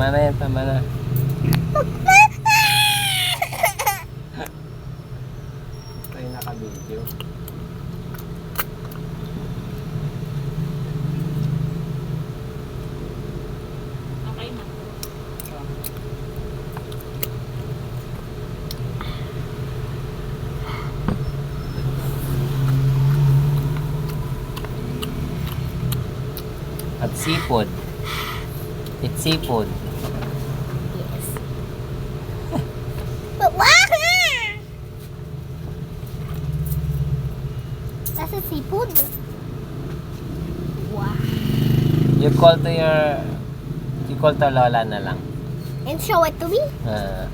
Tama na yan, tama na. Ito yung naka-video. Okay na. At seafood. It's seafood. Yes. But why? That's a seafood. Wow. You call to Lola na lang. And show it to me. Ah.